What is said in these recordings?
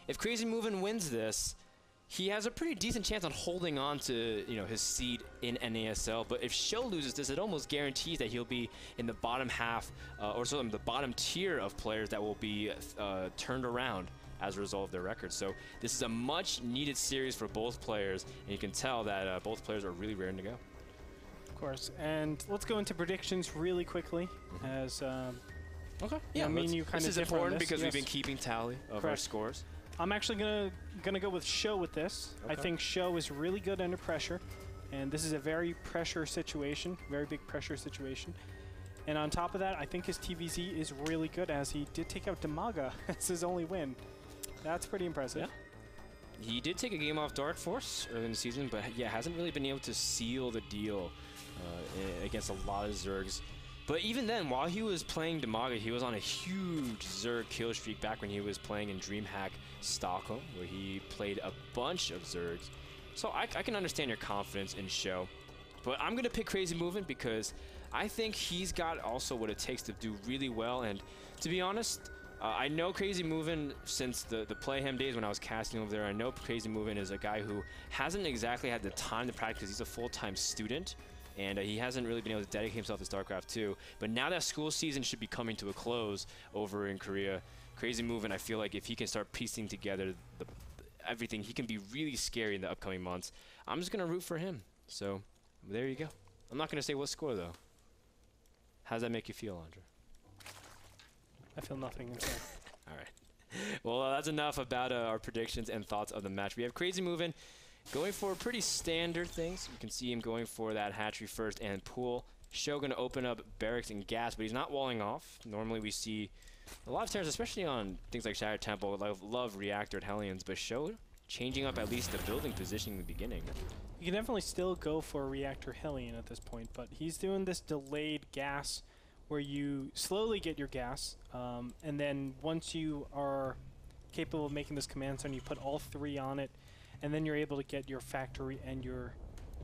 if CrazymoviNG wins this, he has a pretty decent chance on holding on to, you know, his seed in NASL. But if SjoW loses this, it almost guarantees that he'll be in the bottom half, or sort of the bottom tier of players that will be turned around as a result of their record. So this is a much-needed series for both players, and you can tell that both players are really raring to go. Of course. And let's go into predictions really quickly, as okay. Yeah, me and you kind of this is important because we've been keeping tally of our scores. I'm actually gonna go with SjoW with this. Okay. I think SjoW is really good under pressure, and this is a very pressure situation, very big pressure situation. And on top of that, I think his TVZ is really good, as he did take out Demaga as his only win. That's pretty impressive. Yeah. He did take a game off Dark Force early in the season, but yeah, hasn't really been able to seal the deal against a lot of Zergs. But even then, while he was playing Demaga, he was on a huge Zerg kill streak back when he was playing in DreamHack Stockholm, where he played a bunch of Zergs. So I can understand your confidence in SjoW. But I'm going to pick CrazymoviNG because I think he's got also what it takes to do really well. And to be honest, I know CrazymoviNG since the Playham days when I was casting over there. I know CrazymoviNG is a guy who hasn't exactly had the time to practice. He's a full-time student. And he hasn't really been able to dedicate himself to Starcraft II. But now that school season should be coming to a close over in Korea, CrazymoviNG, I feel like if he can start piecing together everything, he can be really scary in the upcoming months. I'm just going to root for him. So there you go. I'm not going to say what score, though. How does that make you feel, Andre? I feel nothing inside. All right. Well, that's enough about our predictions and thoughts of the match. We have CrazymoviNG going for pretty standard things. You can see him going for that hatchery first and pool. SjoW going to open up barracks and gas, but he's not walling off. Normally we see a lot of tears, especially on things like Shattered Temple, love reactor at Hellions, but SjoW changing up at least the building positioning in the beginning. You can definitely still go for a reactor Hellion at this point, but he's doing this delayed gas where you slowly get your gas, and then once you are capable of making this command center, you put all three on it, and then you're able to get your factory and your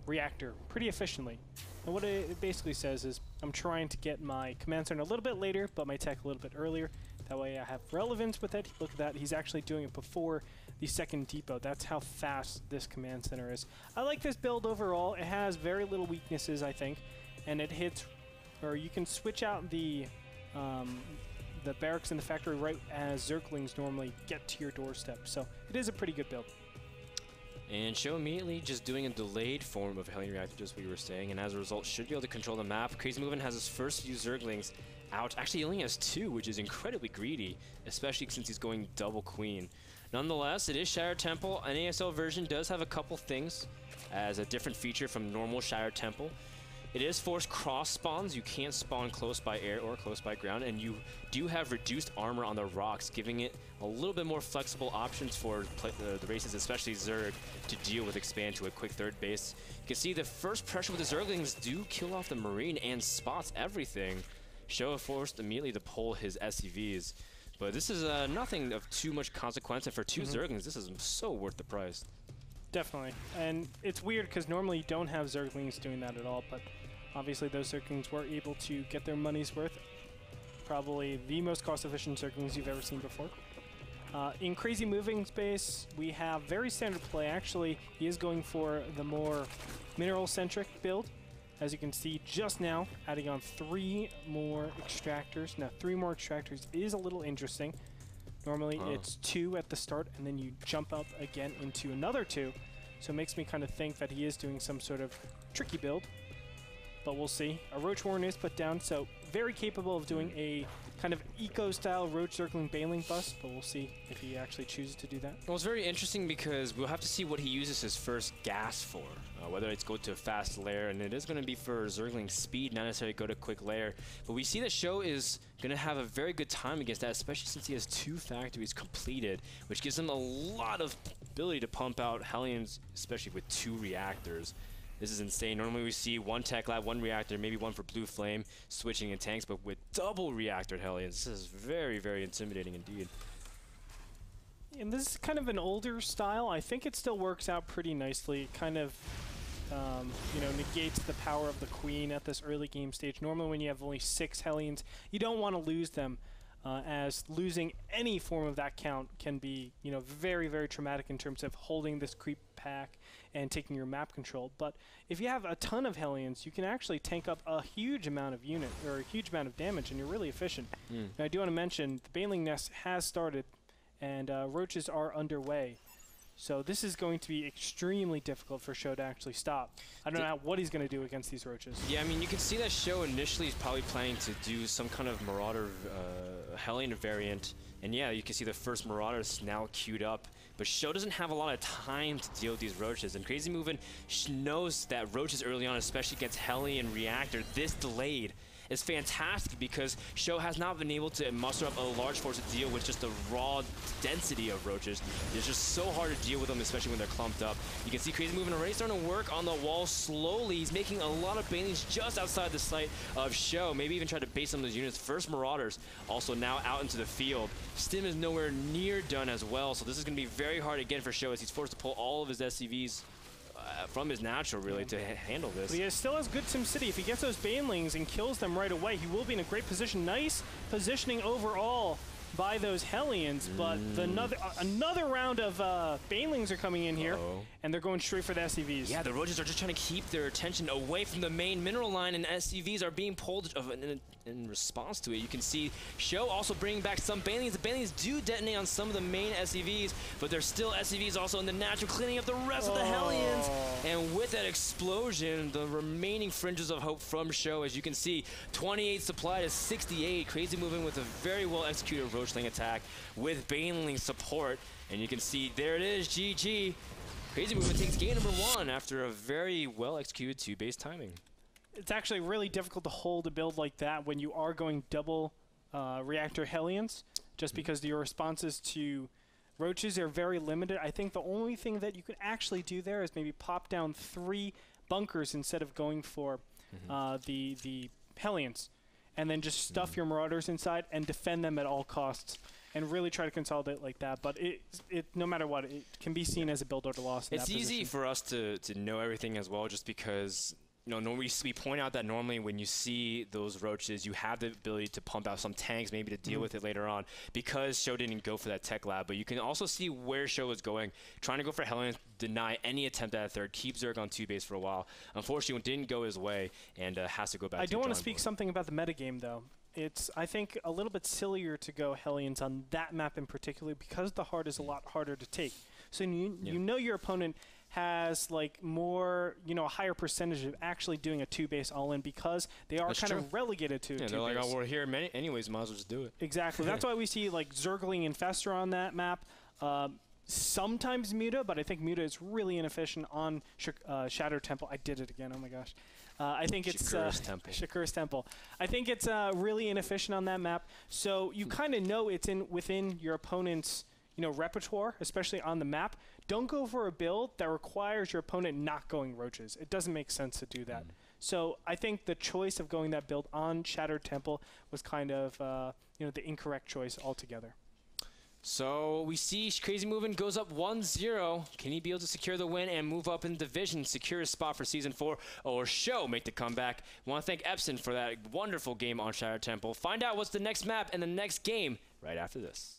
reactor pretty efficiently. And what it basically says is, I'm trying to get my command center a little bit later, but my tech a little bit earlier. That way I have relevance with it. Look at that, he's actually doing it before the second depot. That's how fast this command center is. I like this build overall. It has very little weaknesses, I think, and it hits, or you can switch out the barracks in the factory right as Zerglings normally get to your doorstep. So it is a pretty good build. And SjoW immediately just doing a delayed form of Hellion Reactor, just what you were saying, and as a result should be able to control the map. CrazymoviNG has his first few Zerglings out. Actually, he only has 2, which is incredibly greedy, especially since he's going double Queen. Nonetheless, it is Shattered Temple. An NASL version does have a couple things as a different feature from normal Shattered Temple. It is forced cross spawns. You can't spawn close by air or close by ground, and you do have reduced armor on the rocks, giving it a little bit more flexible options for the races, especially Zerg, to deal with expand to a quick third base. You can see the first pressure with the Zerglings do kill off the Marine and spots everything. SjoW forced immediately to pull his SCVs, but this is nothing of too much consequence, and for 2 Zerglings, this is so worth the price. Definitely, and it's weird because normally you don't have Zerglings doing that at all, but obviously those Zerglings were able to get their money's worth. Probably the most cost-efficient Zerglings you've ever seen before. In CrazymoviNG space, we have very standard play. Actually, he is going for the more mineral-centric build. As you can see just now, adding on 3 more extractors. Now, 3 more extractors is a little interesting. Normally, it's 2 at the start, and then you jump up again into another 2. So it makes me kind of think that he is doing some sort of tricky build. But we'll see. A Roach Warren is put down, so very capable of doing a kind of eco-style Roach Circling Baneling bust, but we'll see if he actually chooses to do that. Well, it's very interesting because we'll have to see what he uses his first gas for, whether it's go to a fast lair, and it is going to be for Zergling speed, not necessarily go to quick lair. But we see that SjoW is going to have a very good time against that, especially since he has 2 factories completed, which gives him a lot of ability to pump out Hellions, especially with 2 reactors. This is insane. Normally we see 1 tech lab, 1 reactor, maybe 1 for Blue Flame, switching in tanks, but with double reactor Hellions, this is very, very intimidating indeed. And this is kind of an older style. I think it still works out pretty nicely. It kind of, you know, negates the power of the Queen at this early game stage. Normally when you have only 6 Hellions, you don't want to lose them. as losing any form of that count can be, you know, very, very traumatic in terms of holding this creep pack and taking your map control. But if you have a ton of Hellions, you can actually tank up a huge amount of unit, or a huge amount of damage, and you're really efficient. And I do want to mention, the Baneling Nest has started, and roaches are underway. So this is going to be extremely difficult for SjoW to actually stop. I don't know what he's going to do against these roaches. Yeah, I mean, you can see that SjoW initially is probably planning to do some kind of Marauder Hellion variant. And yeah, you can see the first Marauders now queued up. But SjoW doesn't have a lot of time to deal with these roaches. And CrazymoviNG knows that roaches early on, especially against Hellion Reactor, this delayed is fantastic because SjoW has not been able to muster up a large force to deal with just the raw density of roaches. It's just so hard to deal with them, especially when they're clumped up. You can see CrazymoviNG already starting to work on the wall slowly. He's making a lot of banelings just outside the sight of SjoW. Maybe even try to base some of those units. First Marauders also now out into the field. Stim is nowhere near done as well, so this is going to be very hard again for SjoW as he's forced to pull all of his SCVs from his natural, really, to handle this. But he still has good SimCity. If he gets those Banelings and kills them right away, he will be in a great position. Nice positioning overall by those Hellions, but another round of Banelings are coming in here, and they're going straight for the SCVs. Yeah, the roaches are just trying to keep their attention away from the main mineral line, and SCVs are being pulled in response to it. You can see SjoW also bringing back some Banelings. The Banelings do detonate on some of the main SCVs, but there's still SCVs also in the natural, cleaning up the rest of the Hellions. And with that explosion, the remaining fringes of hope from SjoW, as you can see, 28 supply to 68. CrazymoviNG with a very well executed Roachling attack with Baneling support. And you can see, there it is, GG. CrazymoviNG takes game number 1 after a very well executed 2-base timing. It's actually really difficult to hold a build like that when you are going double reactor Hellions, just because your responses to roaches are very limited. I think the only thing that you can actually do there is maybe pop down 3 bunkers instead of going for the Hellions, and then just stuff your Marauders inside and defend them at all costs, and really try to consolidate like that. But no matter what, it can be seen as a build order loss. It's easy for us to know everything as well, just because, you know, normally we point out that normally when you see those roaches, you have the ability to pump out some tanks, maybe to deal with it later on, because SjoW didn't go for that tech lab. But you can also see where SjoW is going, trying to go for Hellion, deny any attempt at a third, keep Zerg on 2-base for a while. Unfortunately, it didn't go his way, and has to go back to the I do want to speak something about the metagame, though. It's, I think, a little bit sillier to go Hellions on that map in particular, because the heart is a lot harder to take. So you know your opponent has like more, you know, a higher percentage of actually doing a 2-base all-in, because they are kind of relegated to 2-base. They're like, oh, we're here anyways, might as well just do it. Exactly. That's why we see like Zergling and Fester on that map. Sometimes Muta, but I think Muta is really inefficient on Shatter Temple. I did it again. Oh my gosh. I think it's Shakur's Temple. I think it's really inefficient on that map. So you kind of know it's within your opponent's, you know, repertoire, especially on the map. Don't go for a build that requires your opponent not going roaches. It doesn't make sense to do that. So I think the choice of going that build on Shattered Temple was kind of, you know, the incorrect choice altogether. So we see CrazymoviNG goes up 1-0. Can he be able to secure the win and move up in division, secure his spot for Season 4, or SjoW make the comeback? We want to thank Epson for that wonderful game on Shattered Temple. Find out what's the next map and the next game right after this.